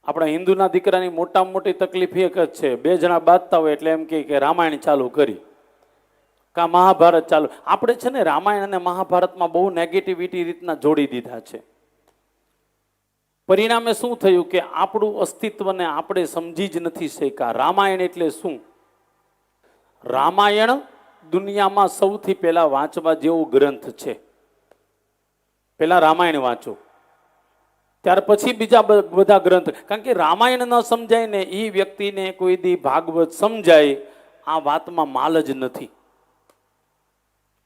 આપણા હિન્દુના દીકરાની મોટામાં મોટી તકલીફ એક જ છે, બે જણા બાંધતા હોય એટલે એમ કે રામાયણ ચાલુ કરી કા મહાભારત ચાલુ. આપણે છે ને રામાયણ અને મહાભારતમાં બહુ નેગેટિવિટી રીતના જોડી દીધા છે. પરિણામે શું થયું કે આપણું અસ્તિત્વને આપણે સમજી જ નથી શક્યા. રામાયણ એટલે શું? રામાયણ દુનિયામાં સૌથી પહેલા વાંચવા જેવો ગ્રંથ છે. પહેલા રામાયણ વાંચો, ત્યાર પછી બીજા બધા ગ્રંથ. કારણ કે રામાયણ ન સમજાય ને એ વ્યક્તિને કોઈ દી ભાગવત સમજાય આ વાતમાં માલ જ નથી.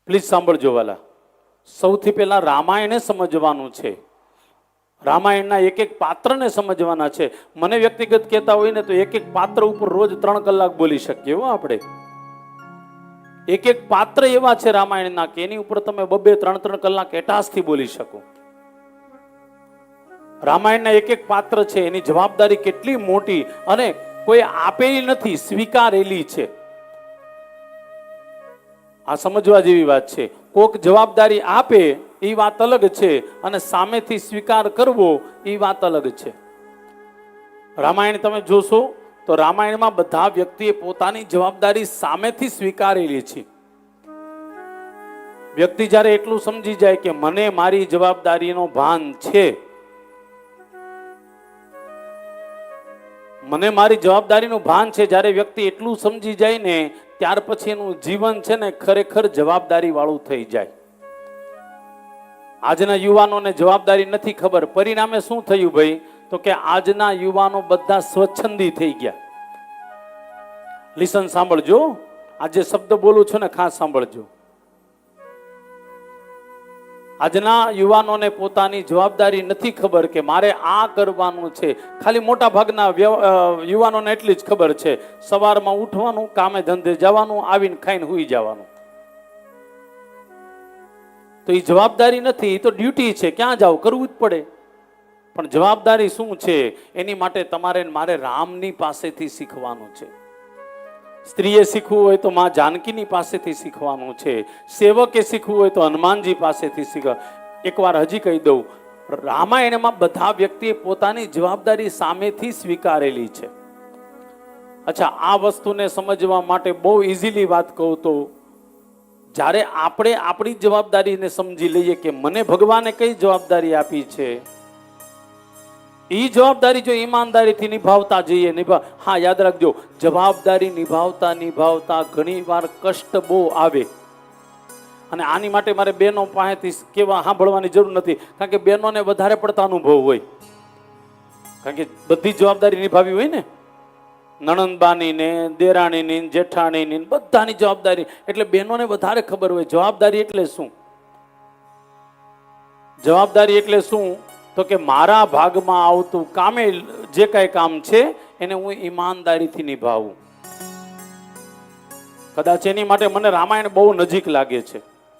પ્લીઝ સાંભળજો વાલા, સૌથી પહેલા રામાયણે સમજવાનું છે. રામાયણના એક એક પાત્રને સમજવાના છે. મને વ્યક્તિગત કહેતા હોય ને તો એક એક પાત્ર ઉપર રોજ 3 કલાક બોલી શકીએ હો આપણે. એક એક પાત્ર એવા છે રામાયણના કે એની ઉપર તમે 2-3 કલાક એટાસથી બોલી શકો. રામાયણના એક એક પાત્ર છે, એની જવાબદારી કેટલી મોટી, અને કોઈ આપેલી નથી, સ્વીકારેલી છે. આ સમજવા જેવી વાત છે. કોક જવાબદારી આપે એ વાત અલગ છે, અને સામેથી સ્વીકાર કરવો એ વાત અલગ છે. રામાયણ તમે જોશો તો રામાયણમાં બધા વ્યક્તિએ પોતાની જવાબદારી સામેથી સ્વીકારેલી છે. વ્યક્તિ જ્યારે એટલું સમજી જાય કે મને મારી જવાબદારીનો ભાન છે, મને મારી જવાબદારીનું ભાન છે, જ્યારે વ્યક્તિ એટલું સમજી જાય ને ત્યાર પછી એનું જીવન છે ને ખરેખર જવાબદારી વાળું થઈ જાય. આજના યુવાનોને જવાબદારી નથી ખબર. પરિણામે શું થયું ભાઈ? તો કે આજના યુવાનો બધા સ્વચ્છંદી થઈ ગયા. લિસન, સાંભળજો. આજે શબ્દ બોલું છું ને ખાસ સાંભળજો. આજના યુવાનોને પોતાની જવાબદારી નથી ખબર કે મારે આ કરવાનું છે. ખાલી મોટા ભાગના યુવાનોને એટલી જ ખબર છે, સવારમાં ઉઠવાનું, કામે ધંધે જવાનું, આવીને ખાઈને સૂઈ જવાનું. તો એ જવાબદારી નથી, એ તો ડ્યુટી છે. ક્યાં જાવ, કરવું જ પડે. પણ જવાબદારી શું છે એની માટે તમારે મારે રામની પાસેથી શીખવાનું છે. સ્ત્રીએ શીખવું હોય તો માં જાનકીની પાસેથી શીખવાનું છે. સેવકે શીખવું હોય તો હનુમાનજી પાસેથી શીખવા. એકવાર હજી કહી દઉં, રામાયણમાં બધા વ્યક્તિએ પોતાની જવાબદારી સામેથી સ્વીકારેલી છે. અચ્છા, આ વસ્તુને સમજવા માટે બહુ ઇઝીલી વાત કહું તો, જ્યારે આપણે આપણી જવાબદારીને સમજી લઈએ કે મને ભગવાને કઈ જવાબદારી આપી છે, એ જવાબદારી જો ઈમાનદારીથી નિભાવતા જઈએ, હા યાદ રાખજો, જવાબદારી નિભાવતા નિભાવતા ઘણી વાર કષ્ટ બહુ આવે. અને આની માટે મારે બહેનો પાસેથી કેવા સાંભળવાની જરૂર નથી, કારણ કે બહેનોને વધારે પડતા અનુભવ હોય. કારણ કે બધી જવાબદારી નિભાવી હોય ને, નણંદબાની ને, દેરાણીની, જેઠાણીની, બધાની જવાબદારી, એટલે બહેનોને વધારે ખબર હોય જવાબદારી એટલે શું. જવાબદારી એટલે શું? તો કે મારા ભાગમાં આવતું કામે જે કાંઈ કામ છે એને હું ઈમાનદારીથી નિભાવું. કદાચ એની માટે મને રામાયણ બહુ નજીક લાગે છે.